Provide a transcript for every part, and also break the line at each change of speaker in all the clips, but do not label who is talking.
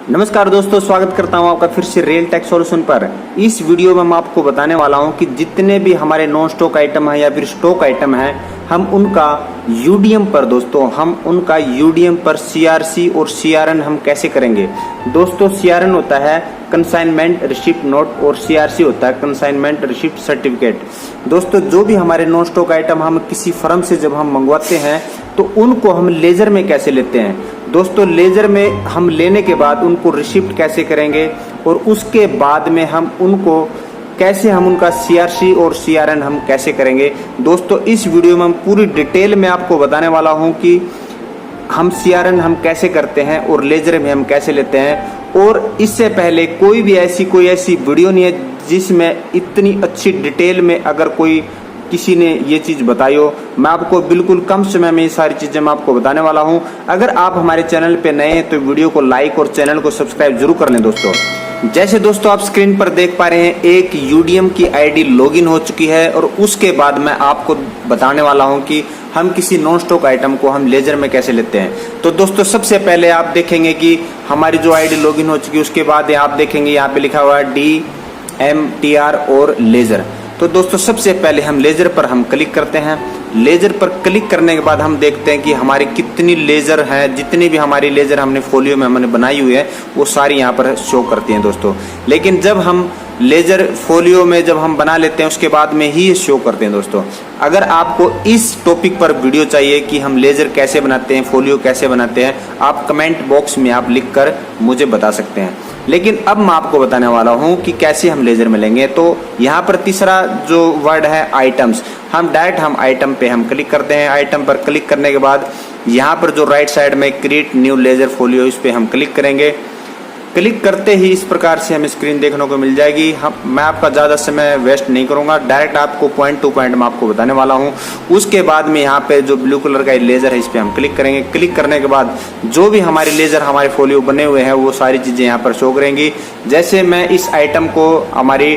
नमस्कार दोस्तों, स्वागत करता हूं आपका फिर से रियल टेक सॉल्यूशन पर। इस वीडियो में मैं आपको बताने वाला हूं कि जितने भी हमारे नॉन स्टॉक आइटम हैं या फिर स्टॉक आइटम हैं, हम उनका यूडीएम पर सीआरसी और सीआरएन हम कैसे करेंगे। दोस्तों, सीआरएन होता है कंसाइनमेंट रिसिप्ट नोट और सीआरसी होता है कंसाइनमेंट रिसिप्ट सर्टिफिकेट। दोस्तों, जो भी हमारे नॉन स्टॉक आइटम हम किसी फर्म से जब हम मंगवाते हैं तो उनको हम लेजर में कैसे लेते हैं। दोस्तों, लेजर में हम लेने के बाद उनको रिसिप्ट कैसे करेंगे और उसके बाद में हम उनको कैसे हम उनका सीआरसी और सीआरएन हम कैसे करेंगे। दोस्तों, इस वीडियो में हम पूरी डिटेल में आपको बताने वाला हूं कि हम सीआरएन हम कैसे करते हैं और लेजर में हम कैसे लेते हैं। और इससे पहले कोई ऐसी वीडियो नहीं है जिसमें इतनी अच्छी डिटेल में अगर कोई किसी ने ये चीज बताई हो। मैं आपको बिल्कुल कम समय में ये सारी चीजें मैं आपको बताने वाला हूं। अगर आप हमारे चैनल पे नए हैं तो वीडियो को लाइक और चैनल को सब्सक्राइब जरूर कर लें। दोस्तों, जैसे दोस्तों आप स्क्रीन पर देख पा रहे हैं, एक यूडीएम की आईडी लॉगिन हो चुकी है और उसके बाद मैं आपको बताने वाला हूं कि हम किसी नॉन स्टॉक आइटम को हम लेजर में कैसे लेते हैं। तो दोस्तों, सबसे पहले आप देखेंगे कि हमारी जो आईडी लॉगिन हो चुकी है उसके बाद आप देखेंगे यहाँ पे लिखा हुआ है DMTR और लेजर। तो दोस्तों, सबसे पहले हम लेजर पर हम क्लिक करते हैं। लेजर पर क्लिक करने के बाद हम देखते हैं कि हमारी कितनी लेजर है, जितनी भी हमारी लेजर हमने फोलियो में हमने बनाई हुई है वो सारी यहाँ पर शो करती हैं दोस्तों। लेकिन जब हम लेजर फोलियो में जब हम बना लेते हैं उसके बाद में ही ये शो करते हैं। दोस्तों, अगर आपको इस टॉपिक पर वीडियो चाहिए कि हम लेजर कैसे बनाते हैं, फोलियो कैसे बनाते हैं, आप कमेंट बॉक्स में आप लिख कर मुझे बता सकते हैं। लेकिन अब मैं आपको बताने वाला हूं कि कैसे हम लेजर में लेंगे। तो यहाँ पर तीसरा जो वर्ड है आइटम्स, हम डायरेक्ट हम आइटम पे हम क्लिक करते हैं। आइटम पर क्लिक करने के बाद यहाँ पर जो राइट साइड में क्रिएट न्यू लेजर फोलियो, इस पे हम क्लिक करेंगे। क्लिक करते ही इस प्रकार से हमें स्क्रीन देखने को मिल जाएगी। मैं आपका ज़्यादा समय वेस्ट नहीं करूंगा, डायरेक्ट आपको पॉइंट टू पॉइंट मैं आपको बताने वाला हूं। उसके बाद में यहाँ पे जो ब्लू कलर का लेजर है इस पर हम क्लिक करेंगे। क्लिक करने के बाद जो भी हमारे लेजर हमारे फोलियो बने हुए हैं वो सारी चीज़ें यहाँ पर शो करेंगी। जैसे मैं इस आइटम को हमारी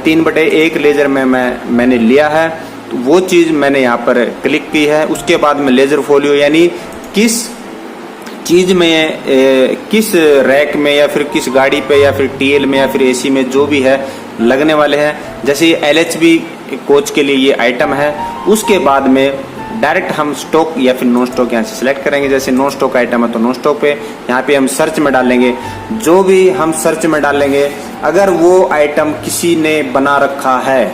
3/1 लेजर में मैंने लिया है, तो वो चीज़ मैंने यहाँ पर क्लिक की है। उसके बाद में लेजर फोलियो यानी किस चीज में किस रैक में या फिर किस गाड़ी पे या फिर टीएल में या फिर एसी में जो भी है लगने वाले हैं। जैसे ये LHB कोच के लिए ये आइटम है। उसके बाद में डायरेक्ट हम स्टॉक या फिर नॉन स्टॉक यहाँ से सिलेक्ट करेंगे। जैसे नॉन स्टॉक आइटम है तो नॉन स्टॉक पे यहाँ पे हम सर्च में डालेंगे। जो भी हम सर्च में डालेंगे, अगर वो आइटम किसी ने बना रखा है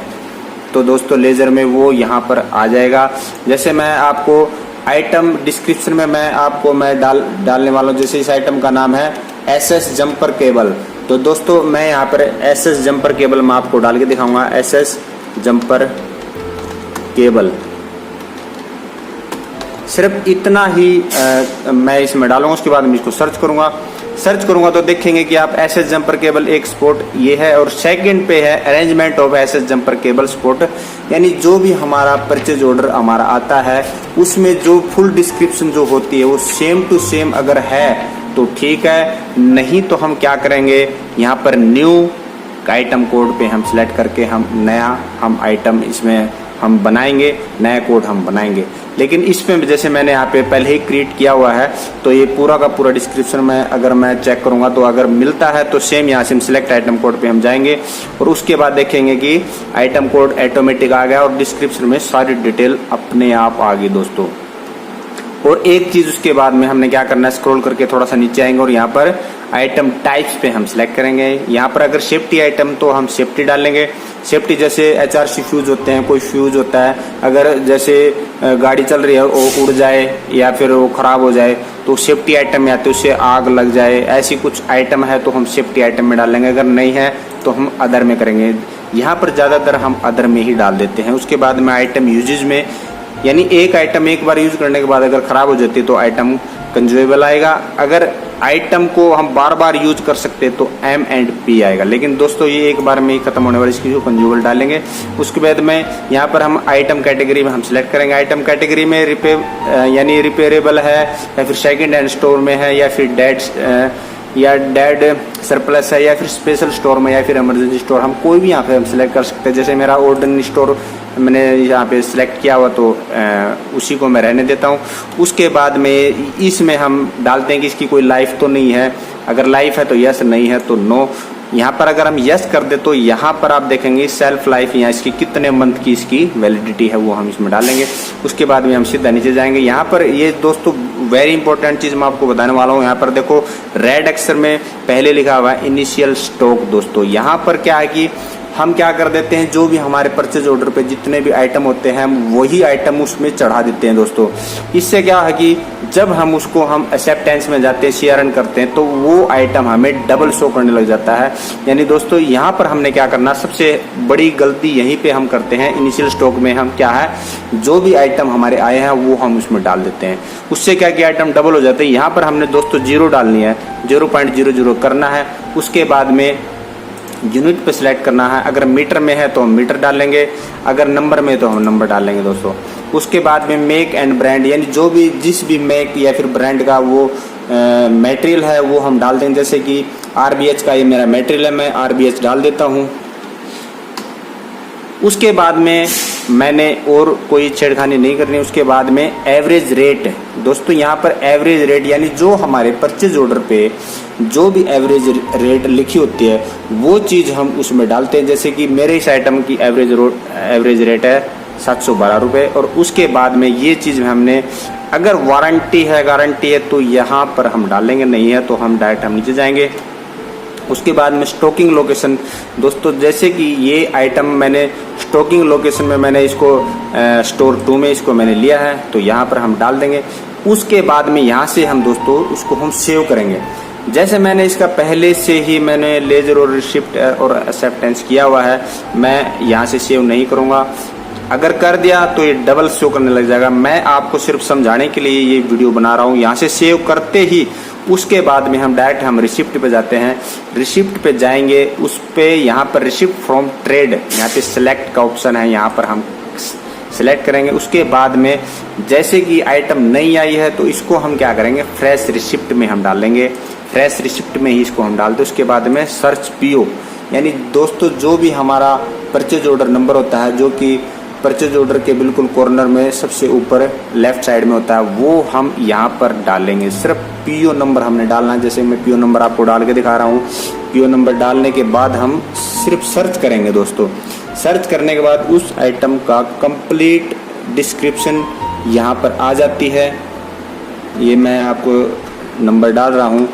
तो दोस्तों लेजर में वो यहाँ पर आ जाएगा। जैसे मैं आपको आइटम डिस्क्रिप्शन में मैं डालने वाला हूँ। जैसे इस आइटम का नाम है SS जंपर केबल। तो दोस्तों, मैं यहाँ पर SS जंपर केबल मैं आपको डाल के दिखाऊंगा। SS जंपर केबल, सिर्फ इतना ही मैं इसमें डालूंगा। उसके बाद मैं इसको सर्च करूंगा तो देखेंगे कि आप SS जंपर केबल एक स्पोर्ट ये है और सेकंड पे है arrangement of SS jumper cable sport. यानी जो भी हमारा परचेज ऑर्डर हमारा आता है उसमें जो फुल डिस्क्रिप्शन जो होती है वो सेम टू सेम अगर है तो ठीक है, नहीं तो हम क्या करेंगे, यहाँ पर न्यू आइटम कोड पे हम सिलेक्ट करके हम नया आइटम इसमें हम बनाएंगे, नया कोड हम बनाएंगे। लेकिन इसमें जैसे मैंने यहाँ पे पहले ही क्रिएट किया हुआ है तो ये पूरा का पूरा डिस्क्रिप्शन में अगर मैं चेक करूँगा तो अगर मिलता है तो सेम यहाँ से हम सिलेक्ट आइटम कोड पे हम जाएंगे और उसके बाद देखेंगे कि आइटम कोड ऑटोमेटिक आ गया और डिस्क्रिप्शन में सारी डिटेल अपने आप आ गई दोस्तों। और एक चीज उसके बाद में हमने क्या करना है, स्क्रॉल करके थोड़ा सा नीचे आएंगे और यहाँ पर आइटम टाइप्स पे हम सिलेक्ट करेंगे। यहाँ पर अगर सेफ्टी आइटम तो हम सेफ्टी डालेंगे। सेफ्टी जैसे HRC फ्यूज होते हैं, कोई फ्यूज होता है, अगर जैसे गाड़ी चल रही है वो उड़ जाए या फिर वो खराब हो जाए तो सेफ्टी आइटम में आते उससे आग लग जाए, ऐसी कुछ आइटम है तो हम सेफ्टी आइटम में डालेंगे। अगर नहीं है तो हम अदर में करेंगे। यहाँ पर ज़्यादातर हम अदर में ही डाल देते हैं। उसके बाद में आइटम यूजेज में, यानी एक आइटम एक बार यूज करने के बाद अगर खराब हो जाती है तो आइटम कंज्यूमेबल आएगा। अगर आइटम को हम बार बार यूज कर सकते हैं तो M&P आएगा। लेकिन दोस्तों ये एक बार में ही खत्म होने वाली, इसकी कंज्यूमेबल डालेंगे। उसके बाद में यहाँ पर हम आइटम कैटेगरी में हम सिलेक्ट करेंगे। आइटम कैटेगरी में यानी रिपेयरेबल है या फिर सेकेंड हैंड स्टोर में है या फिर डेड सरप्लस है या फिर स्पेशल स्टोर में या फिर इमरजेंसी स्टोर, हम कोई भी यहाँ पे हम सिलेक्ट कर सकते हैं। जैसे मेरा ऑर्डिनरी स्टोर मैंने यहाँ पे सिलेक्ट किया हुआ, तो उसी को मैं रहने देता हूँ। उसके बाद में इसमें हम डालते हैं कि इसकी कोई लाइफ तो नहीं है। अगर लाइफ है तो यस, नहीं है तो नो। यहाँ पर अगर हम यस कर दे तो यहाँ पर आप देखेंगे सेल्फ लाइफ, यहाँ इसकी कितने मंथ की इसकी वैलिडिटी है वो हम इसमें डालेंगे। उसके बाद में हम सीधा नीचे जाएंगे। यहाँ पर ये दोस्तों वेरी इंपॉर्टेंट चीज़ मैं आपको बताने वाला हूँ। यहाँ पर देखो रेड अक्षर में पहले लिखा हुआ है इनिशियल स्टॉक। दोस्तों यहाँ पर क्या है कि हम क्या कर देते हैं, जो भी हमारे परचेज ऑर्डर पे जितने भी आइटम होते हैं हम वही आइटम उसमें चढ़ा देते हैं दोस्तों। इससे क्या है कि जब हम उसको हम एक्सेप्टेंस में जाते हैं, CRN करते हैं, तो वो आइटम हमें डबल शो करने लग जाता है। यानी दोस्तों यहाँ पर हमने क्या करना, सबसे बड़ी गलती यहीं पे हम करते हैं। इनिशियल स्टॉक में हम क्या है, जो भी आइटम हमारे आए हैं वो हम उसमें डाल देते हैं। उससे क्या कि आइटम डबल हो जाते हैं। यहाँ पर हमने दोस्तों 0 डालनी है, 0.00 करना है। उसके बाद में यूनिट पे सिलेक्ट करना है। अगर मीटर में है तो हम मीटर डालेंगे, अगर नंबर में तो हम नंबर डालेंगे दोस्तों। उसके बाद में मेक एंड ब्रांड, यानी जो भी जिस भी मेक या फिर ब्रांड का वो मटेरियल है वो हम डाल देंगे। जैसे कि RBH का ये मेरा मटेरियल है, मैं RBH डाल देता हूँ। उसके बाद में मैंने और कोई छेड़खानी नहीं करनी। उसके बाद में एवरेज रेट, दोस्तों यहाँ पर एवरेज रेट यानी जो हमारे परचेज ऑर्डर पे जो भी एवरेज रेट लिखी होती है वो चीज़ हम उसमें डालते हैं। जैसे कि मेरे इस आइटम की एवरेज रेट है 712 रुपये। और उसके बाद में ये चीज़ हमने, अगर वारंटी है गारंटी है तो यहाँ पर हम डालेंगे, नहीं है तो हम डायरेक्ट हम नीचे जाएंगे। उसके बाद में स्टॉकिंग लोकेशन, दोस्तों जैसे कि ये आइटम मैंने स्टॉकिंग लोकेशन में मैंने इसको स्टोर 2 में इसको मैंने लिया है, तो यहाँ पर हम डाल देंगे। उसके बाद में यहाँ से हम दोस्तों उसको हम सेव करेंगे। जैसे मैंने इसका पहले से ही मैंने लेजर और रिसिप्ट और एक्सेप्टेंस किया हुआ है, मैं यहाँ से सेव नहीं करूँगा। अगर कर दिया तो ये डबल शो करने लग जाएगा। मैं आपको सिर्फ समझाने के लिए ये वीडियो बना रहा हूँ। यहाँ से सेव करते ही उसके बाद में हम डायरेक्ट हम रिसिप्ट पे जाते हैं। रिसिप्ट पे जाएंगे, उस पे यहाँ पर रिसिप्ट फ्रॉम ट्रेड, यहाँ पे सिलेक्ट का ऑप्शन है, यहाँ पर हम सिलेक्ट करेंगे। उसके बाद में जैसे कि आइटम नहीं आई है तो इसको हम क्या करेंगे, फ्रेश रिसिप्ट में हम डालेंगे। फ्रेश रिसिप्ट में ही इसको हम डालते हैं। उसके बाद में सर्च PO, यानी दोस्तों जो भी हमारा परचेज ऑर्डर नंबर होता है, जो कि परचेज ऑर्डर के बिल्कुल कॉर्नर में सबसे ऊपर लेफ्ट साइड में होता है, वो हम यहाँ पर डालेंगे। सिर्फ PO नंबर हमने डालना है। जैसे मैं PO नंबर आपको डाल के दिखा रहा हूँ। PO नंबर डालने के बाद हम सिर्फ सर्च करेंगे दोस्तों। सर्च करने के बाद उस आइटम का कंप्लीट डिस्क्रिप्शन यहाँ पर आ जाती है। ये मैं आपको नंबर डाल रहा हूँ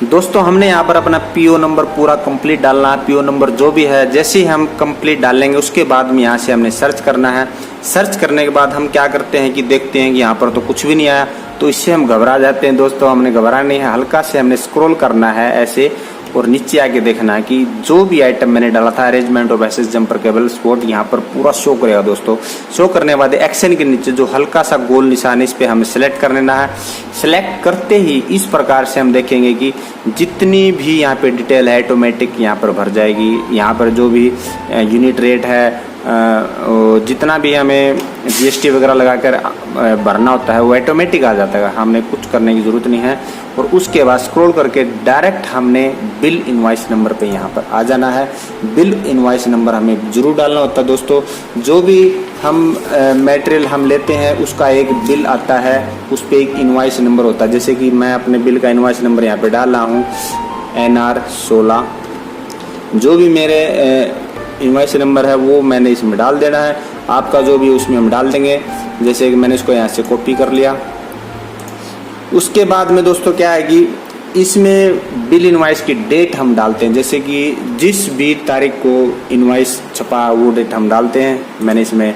दोस्तों। हमने यहाँ पर अपना PO नंबर पूरा कंप्लीट डालना है। PO नंबर जो भी है जैसे ही हम कंप्लीट डालेंगे उसके बाद में यहाँ से हमने सर्च करना है। सर्च करने के बाद हम क्या करते हैं कि देखते हैं कि यहाँ पर तो कुछ भी नहीं आया, तो इससे हम घबरा जाते हैं दोस्तों। हमने घबराना नहीं है, हल्का से हमने स्क्रॉल करना है ऐसे और नीचे आके देखना है कि जो भी आइटम मैंने डाला था arrangement of SS jumper cable spot, यहाँ पर पूरा शो करेगा दोस्तों। शो करने के बाद एक्शन के नीचे जो हल्का सा गोल निशान है इस पे हमें सिलेक्ट कर लेना है। सिलेक्ट करते ही इस प्रकार से हम देखेंगे कि जितनी भी यहाँ पे डिटेल है ऑटोमेटिक यहाँ पर भर जाएगी। यहाँ पर जो भी यूनिट रेट है, जितना भी हमें GST वगैरह लगाकर भरना होता है वो ऑटोमेटिक आ जाता है, हमने कुछ करने की ज़रूरत नहीं है। और उसके बाद स्क्रॉल करके डायरेक्ट हमने बिल इनवॉइस नंबर पे यहाँ पर आ जाना है। बिल इनवॉइस नंबर हमें ज़रूर डालना होता है दोस्तों। जो भी हम मटेरियल हम लेते हैं उसका एक बिल आता है, उस पर एक इनवॉइस नंबर होता है। जैसे कि मैं अपने बिल का इनवॉइस नंबर यहाँ पे डाल रहा हूँ NR 16। जो भी मेरे इनवॉइस नंबर है वो मैंने इसमें डाल देना है। आपका जो भी उसमें हम डाल देंगे। जैसे कि मैंने इसको यहाँ से कॉपी कर लिया। उसके बाद में दोस्तों क्या है कि इसमें बिल इनवॉइस की डेट हम डालते हैं। जैसे कि जिस भी तारीख को इनवॉइस छपा वो डेट हम डालते हैं। मैंने इसमें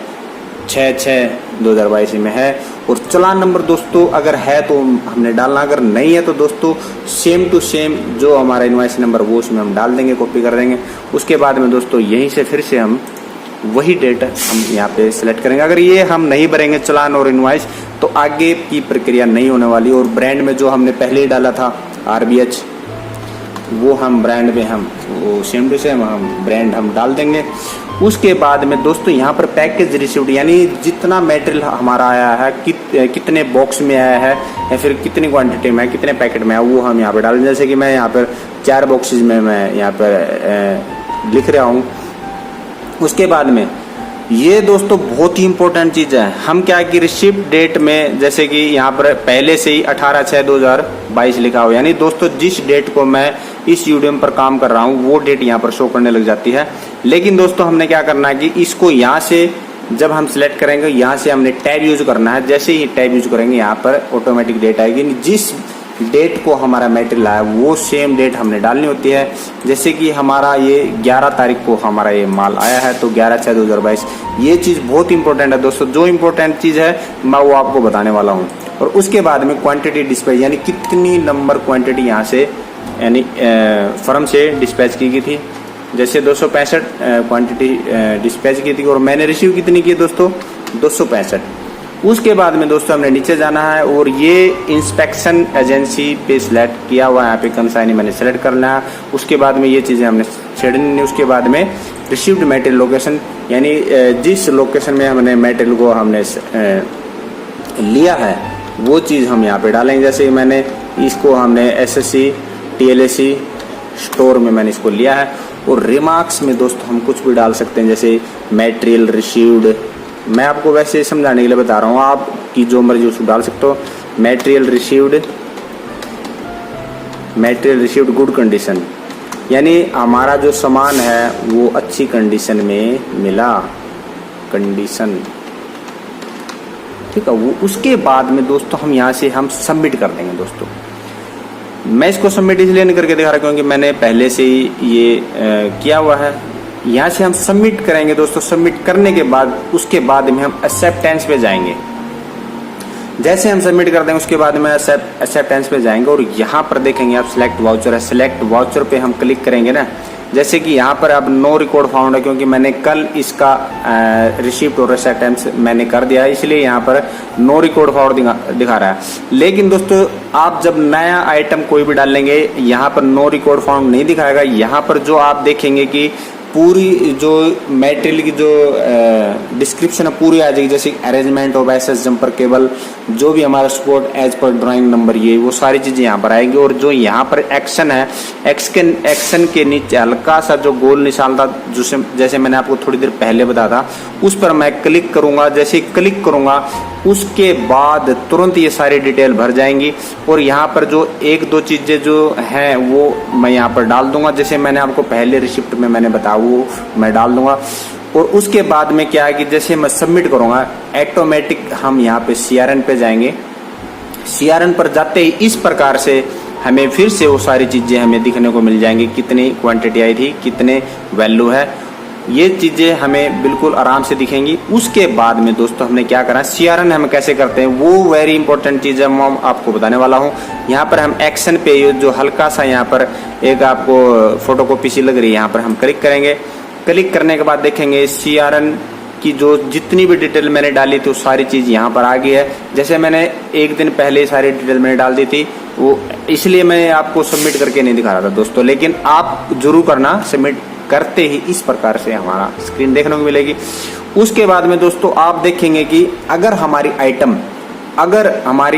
6/6/2022 में है। और चालान नंबर दोस्तों अगर है तो हमने डालना, अगर नहीं है तो दोस्तों सेम टू सेम जो हमारा इनवॉइस नंबर वो उसमें हम डाल देंगे, कॉपी कर देंगे। उसके बाद में दोस्तों यहीं से फिर से हम वही डेट हम यहाँ पे सिलेक्ट करेंगे। अगर ये हम नहीं भरेंगे चालान और इनवॉइस तो आगे की प्रक्रिया नहीं होने वाली। और ब्रांड में जो हमने पहले ही डाला था RBH, वो हम ब्रांड में हम वो सेम टू सेम हम ब्रांड हम डाल देंगे। उसके बाद में दोस्तों यहाँ पर पैकेज रिसिप्ट, यानी जितना मटेरियल हमारा आया है, कितने बॉक्स में आया है या फिर कितनी क्वांटिटी में है, कितने पैकेट में है, वो हम यहाँ पर डालें। जैसे कि मैं यहाँ पर 4 बॉक्सेज में मैं यहाँ पर लिख रहा हूँ। उसके बाद में ये दोस्तों बहुत ही इंपॉर्टेंट चीज है। हम क्या कि रिसिप्ट डेट में जैसे कि यहाँ पर पहले से ही 18/6/2022 लिखा हो, यानी दोस्तों जिस डेट को मैं इस यूडियम पर काम कर रहा हूँ वो डेट यहाँ पर शो करने लग जाती है। लेकिन दोस्तों हमने क्या करना है कि इसको यहाँ से जब हम सिलेक्ट करेंगे यहाँ से हमने टैब यूज करना है। जैसे ही टैब यूज करेंगे यहाँ पर ऑटोमेटिक डेट आएगी। जिस डेट को हमारा मटेरियल आया वो सेम डेट हमने डालनी होती है। जैसे कि हमारा ये 11 तारीख को हमारा ये माल आया है तो 11/6/2022। ये चीज़ बहुत इंपॉर्टेंट है दोस्तों। जो इंपॉर्टेंट चीज़ है मैं वो आपको बताने वाला हूँ। और उसके बाद में क्वांटिटी डिस्पैच यानी कितनी नंबर क्वांटिटी यहाँ से यानी फर्म से डिस्पैच की गई थी। जैसे 265 क्वांटिटी डिस्पैच की थी और मैंने रिसीव कितनी की दोस्तों 265। उसके बाद में दोस्तों हमने नीचे जाना है और ये इंस्पेक्शन एजेंसी पे सिलेक्ट किया हुआ है। यहाँ पे कंसाइनी मैंने सेलेक्ट करना है। उसके बाद में ये चीज़ें हमने छेड़नी। उसके बाद में रिसीव्ड मटेरियल लोकेशन यानी जिस लोकेशन में हमने मटेरियल को हमने लिया है वो चीज़ हम यहाँ पे डालेंगे। जैसे मैंने इसको हमने SSC TLAC स्टोर में मैंने इसको लिया है। और रिमार्क्स में दोस्तों हम कुछ भी डाल सकते हैं जैसे मटेरियल रिसीव्ड। मैं आपको वैसे समझाने के लिए बता रहा हूँ, आपकी जो मर्जी उसको डाल सकते हो। मटेरियल रिसीव्ड गुड कंडीशन यानी हमारा जो सामान है वो अच्छी कंडीशन में मिला कंडीशन, ठीक है वो। उसके बाद में दोस्तों हम यहाँ से हम सबमिट कर देंगे दोस्तों। मैं इसको सबमिट इसलिए नहीं करके दिखा रहा क्योंकि मैंने पहले से ही ये किया हुआ है। यहाँ से हम सबमिट करेंगे दोस्तों। सबमिट करने के बाद उसके बाद में हम एक्सेप्टेंस पे जाएंगे। जैसे हम सबमिट कर देंगे उसके बाद में एक्सेप्टेंस पे जाएंगे और यहाँ पर देखेंगे आप सिलेक्ट वाउचर है। सिलेक्ट वाउचर पे हम क्लिक करेंगे ना। जैसे कि यहाँ पर अब नो रिकॉर्ड फाउंड है क्योंकि मैंने कल इसका रिसिप्ट और एक्सेप्टेंस मैंने कर दिया है, इसलिए यहाँ पर नो रिकॉर्ड फाउंड दिखा रहा है। लेकिन दोस्तों आप जब नया आइटम कोई भी डालेंगे यहाँ पर नो रिकॉर्ड फाउंड नहीं दिखाएगा। यहाँ पर जो आप देखेंगे कि पूरी जो मटेरियल की जो डिस्क्रिप्शन है पूरी आ जाएगी। जैसे arrangement of SS jumper cable, जो भी हमारा support as per drawing number, ये वो सारी चीजें यहाँ पर आएंगी। और जो यहाँ पर एक्शन है, एक्शन के नीचे हल्का सा जो गोल निशान था जैसे मैंने आपको थोड़ी देर पहले बताया था, उस पर मैं क्लिक करूंगा। जैसे क्लिक करूंगा उसके बाद तुरंत ये सारी डिटेल भर जाएंगी। और यहाँ पर जो एक दो चीजें जो हैं वो मैं यहाँ पर डाल दूंगा। जैसे मैंने आपको पहले रिसिप्ट में मैंने बताया वो मैं डाल दूंगा। और उसके बाद में क्या है कि जैसे मैं सबमिट करूंगा ऑटोमेटिक हम यहाँ पे CRN पे जाएंगे। CRN पर जाते ही इस प्रकार से हमें फिर से वो सारी चीजें हमें दिखने को मिल जाएंगी, कितनी क्वांटिटी आई थी, कितने वैल्यू है, ये चीजें हमें बिल्कुल आराम से दिखेंगी। उसके बाद में दोस्तों हमने क्या करना है, CRN हम कैसे करते हैं वो वेरी इंपॉर्टेंट चीज है, मैं आपको बताने वाला हूँ। यहाँ पर हम एक्शन पे जो हल्का सा यहाँ पर एक आपको फोटोकॉपी सी लग रही है, यहाँ पर हम क्लिक करेंगे। क्लिक करने के बाद देखेंगे CRN की जो जितनी भी डिटेल मैंने डाली थी वो सारी चीज यहाँ पर आ गई है। जैसे मैंने एक दिन पहले सारी डिटेल मैंने डाल दी थी, वो इसलिए मैं आपको सबमिट करके नहीं दिखा रहा था दोस्तों। लेकिन आप जरूर करना, सबमिट करते ही इस प्रकार से हमारा स्क्रीन देखने को मिलेगी। उसके बाद में दोस्तों आप देखेंगे कि अगर हमारी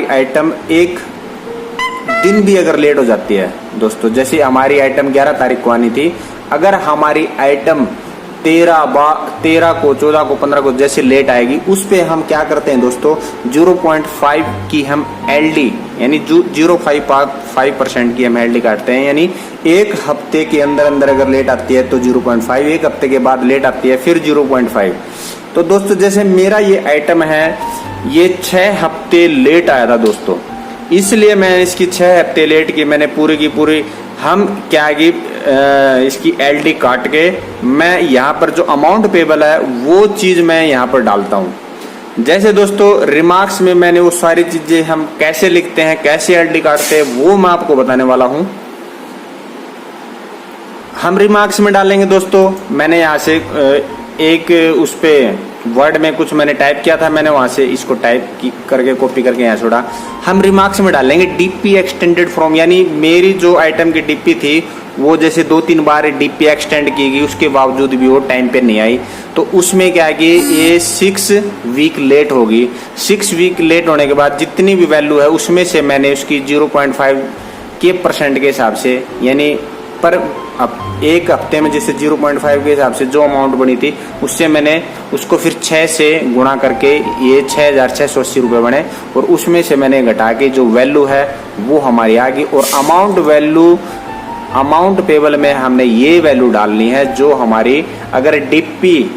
आइटम एक दिन भी अगर लेट हो जाती है दोस्तों, जैसे हमारी आइटम 11 तारीख को आनी थी, अगर हमारी आइटम 13 को, 14 को, 15 को जैसे लेट आएगी, उस पे हम क्या करते हैं दोस्तों 0.5 की हम LD यानी 0.5% की हम LD काटते हैं। यानी एक हफ्ते के अंदर अगर लेट आती है तो 0.5, एक हफ्ते के बाद लेट आती है फिर 0.5। तो दोस्तों जैसे मेरा ये आइटम है ये 6 हफ्ते लेट आया था दोस्तों, इसलिए मैं इसकी 6 हफ्ते लेट की मैंने पूरी की पूरी हम क्या कि इसकी LD काट के मैं यहाँ पर जो अमाउंट पेबल है वो चीज मैं यहाँ पर डालता हूँ। जैसे दोस्तों रिमार्क्स में मैंने वो सारी चीजें हम कैसे लिखते हैं, कैसे LD काटते हैं वो मैं आपको बताने वाला हूँ। हम रिमार्क्स में डालेंगे दोस्तों, मैंने यहाँ से एक उस पे वर्ड में कुछ मैंने टाइप किया था, मैंने वहां से इसको टाइप करके कॉपी करके यहाँ छोड़ा। हम रिमार्क्स में डालेंगे DP एक्सटेंडेड फ्रॉम, यानी मेरी जो आइटम की DP थी वो जैसे 2-3 बार DP एक्सटेंड की गई, उसके बावजूद भी वो टाइम पे नहीं आई। तो उसमें क्या है कि ये 6 वीक लेट होगी। 6 वीक लेट होने के बाद जितनी भी वैल्यू है उसमें से मैंने उसकी 0.5% के हिसाब से यानी पर अब एक हफ्ते में जैसे 0.5 के हिसाब से जो अमाउंट बनी थी उससे मैंने उसको फिर 6 से गुणा करके ये 6,680 रुपये बने, और उसमें से मैंने घटा के जो वैल्यू है वो हमारी आ गई। और अमाउंट पेबल में हमने ये वैल्यू डालनी है जो हमारी, अगर डिप्पी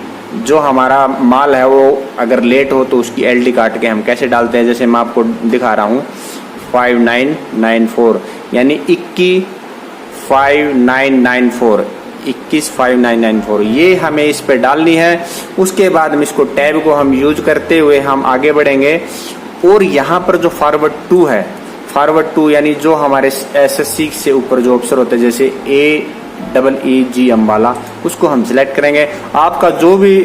जो हमारा माल है वो अगर लेट हो तो उसकी एलडी काट के हम कैसे डालते हैं, जैसे मैं आपको दिखा रहा हूँ 5994 यानी 215994 ये हमें इस पे डालनी है। उसके बाद में इसको टैब को हम यूज करते हुए हम आगे बढ़ेंगे, और यहाँ पर जो फॉरवर्ड टू यानी जो हमारे एसएससी से ऊपर जो अफसर होते हैं जैसे AEEG अम्बाला, उसको हम सिलेक्ट करेंगे। आपका जो भी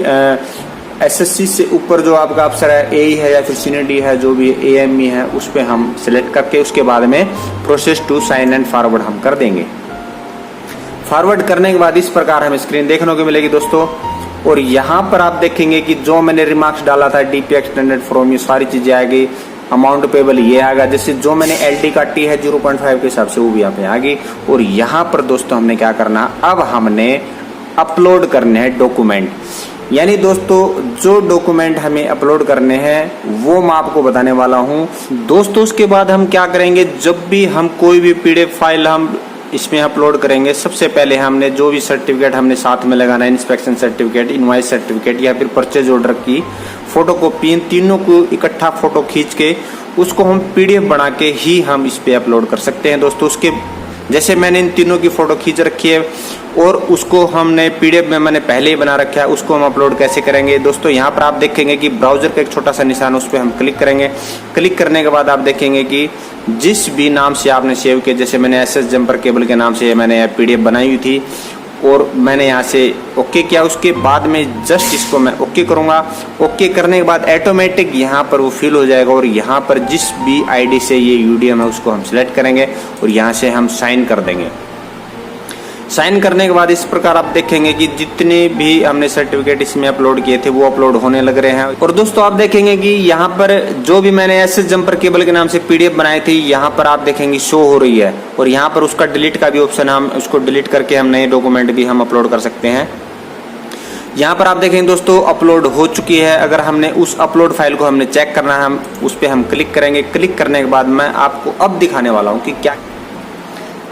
एसएससी से ऊपर जो आपका अफसर है, AE है या फिर सीनियर डी है, जो भी AME है, उस पर हम सिलेक्ट करके उसके बाद में process to sign and forward हम कर देंगे। फॉरवर्ड करने के बाद इस प्रकार हमें स्क्रीन देखने को मिलेगी दोस्तों, और यहाँ पर आप देखेंगे कि जो मैंने रिमार्क्स डाला था DP एक्सटेंडेड फ्रॉम, ये सारी चीजें आ गई। अमाउंट पेबल ये आ गया, जैसे जो मैंने LD काटी है 0.5 के हिसाब से वो भी यहाँ पे आ गई। और यहाँ पर दोस्तों हमने क्या करना, अब हमने अपलोड करने हैं डॉक्यूमेंट, यानी दोस्तों जो डॉक्यूमेंट हमें अपलोड करने हैं वो मैं आपको बताने वाला हूँ दोस्तों। उसके बाद हम क्या करेंगे, जब भी हम कोई भी PDF फाइल हम इसमें अपलोड करेंगे, सबसे पहले हमने जो भी सर्टिफिकेट हमने साथ में लगाना है, इंस्पेक्शन सर्टिफिकेट, इनवॉइस सर्टिफिकेट या फिर परचेज ऑर्डर की फोटोकॉपी, इन तीनों को इकट्ठा फोटो खींच के उसको हम PDF बना के ही हम इस पे अपलोड कर सकते हैं दोस्तों। उसके जैसे मैंने इन तीनों की फोटो खींच रखी है और उसको हमने PDF में मैंने पहले ही बना रखा है, उसको हम अपलोड कैसे करेंगे दोस्तों। यहाँ पर आप देखेंगे कि ब्राउजर का एक छोटा सा निशान, उस पर हम क्लिक करेंगे। क्लिक करने के बाद आप देखेंगे कि जिस भी नाम से आपने सेव किया, जैसे मैंने SS जंपर केबल के नाम से मैंने PDF बनाई हुई थी और मैंने यहाँ से ओके किया। उसके बाद में जस्ट इसको मैं ओके करूँगा। ओके करने के बाद ऑटोमेटिक यहाँ पर वो फिल हो जाएगा, और यहाँ पर जिस भी ID से ये UDM है उसको हम सिलेक्ट करेंगे और यहाँ से हम साइन कर देंगे। साइन करने के बाद इस प्रकार आप देखेंगे कि जितने भी हमने सर्टिफिकेट इसमें अपलोड किए थे वो अपलोड होने लग रहे हैं। और दोस्तों आप देखेंगे कि यहाँ पर जो भी मैंने SS जंपर केबल के नाम से PDF बनाई थी, यहाँ पर आप देखेंगे शो हो रही है, और यहाँ पर उसका डिलीट का भी ऑप्शन है, हम उसको डिलीट करके हम नए डॉक्यूमेंट भी हम अपलोड कर सकते हैं। यहाँ पर आप देखेंगे दोस्तों अपलोड हो चुकी है। अगर हमने उस अपलोड फाइल को हमने चेक करना है, हम उस पर हम क्लिक करेंगे। क्लिक करने के बाद मैं आपको अब दिखाने वाला हूँ कि क्या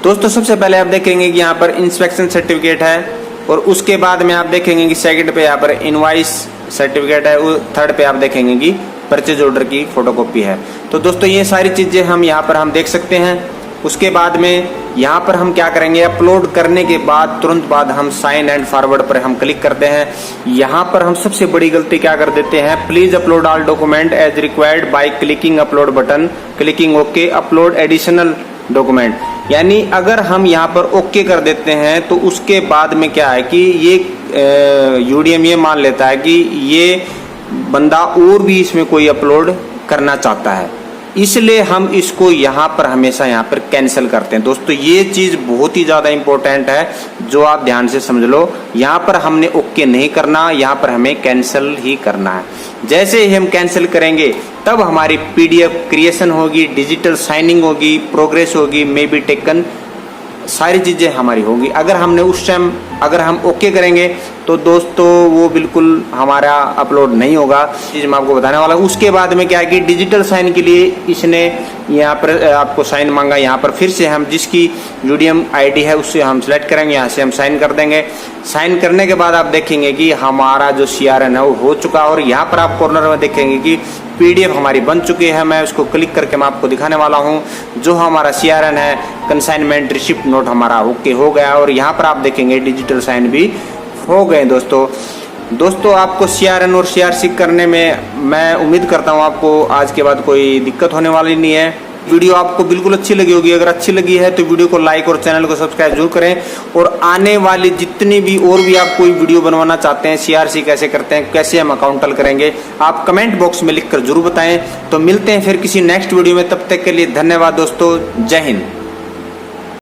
दोस्तों। सबसे पहले आप देखेंगे कि यहाँ पर इंस्पेक्शन सर्टिफिकेट है, और उसके बाद में आप देखेंगे कि सेकंड पे यहाँ पर इनवॉइस सर्टिफिकेट है, थर्ड पे आप देखेंगे कि परचेज ऑर्डर की फोटोकॉपी है। तो दोस्तों ये सारी चीजें हम यहाँ पर हम देख सकते हैं। उसके बाद में यहाँ पर हम क्या करेंगे, अपलोड करने के बाद तुरंत बाद हम साइन एंड फॉरवर्ड पर हम क्लिक करते हैं। यहाँ पर हम सबसे बड़ी गलती क्या कर देते हैं, please upload all document as required by clicking upload button, clicking okay, upload additional document. यानी अगर हम यहाँ पर ओके कर देते हैं तो उसके बाद में क्या है कि ये UDM ये मान लेता है कि ये बंदा और भी इसमें कोई अपलोड करना चाहता है, इसलिए हम इसको यहाँ पर हमेशा यहाँ पर कैंसिल करते हैं दोस्तों। ये चीज़ बहुत ही ज़्यादा इंपॉर्टेंट है, जो आप ध्यान से समझ लो। यहाँ पर हमने ओके नहीं करना, यहाँ पर हमें कैंसिल ही करना है। जैसे ही हम कैंसिल करेंगे तब हमारी PDF क्रिएशन होगी, डिजिटल साइनिंग होगी, प्रोग्रेस होगी, मे बी टेकन, सारी चीज़ें हमारी होगी। अगर हमने उस टाइम अगर हम ओके करेंगे तो दोस्तों वो बिल्कुल हमारा अपलोड नहीं होगा। चीज़ मैं आपको बताने वाला हूँ। उसके बाद में क्या है कि डिजिटल साइन के लिए इसने यहाँ पर आपको साइन मांगा। यहाँ पर फिर से हम जिसकी UDM ID है उससे हम सिलेक्ट करेंगे, यहाँ से हम साइन कर देंगे। साइन करने के बाद आप देखेंगे कि हमारा जो CRN है वो हो चुका, और यहाँ पर आप कॉर्नर में देखेंगे कि PDF हमारी बन चुकी है। मैं उसको क्लिक करके मैं आपको दिखाने वाला हूँ। जो हमारा CRN है, कंसाइनमेंट रिसिप्ट नोट हमारा ओके हो गया, और यहाँ पर आप देखेंगे डिजिटल साइन भी हो गए दोस्तों आपको CRN और CRC करने में मैं उम्मीद करता हूँ आपको आज के बाद कोई दिक्कत होने वाली नहीं है। वीडियो आपको बिल्कुल अच्छी लगी होगी। अगर अच्छी लगी है तो वीडियो को लाइक और चैनल को सब्सक्राइब जरूर करें, और आने वाली जितनी भी और भी आप कोई वीडियो बनवाना चाहते हैं, CRC कैसे करते हैं, कैसे हम अकाउंट करेंगे, आप कमेंट बॉक्स में लिखकर जरूर बताएं। तो मिलते हैं फिर किसी नेक्स्ट वीडियो में, तब तक के लिए धन्यवाद दोस्तों। जय हिंद।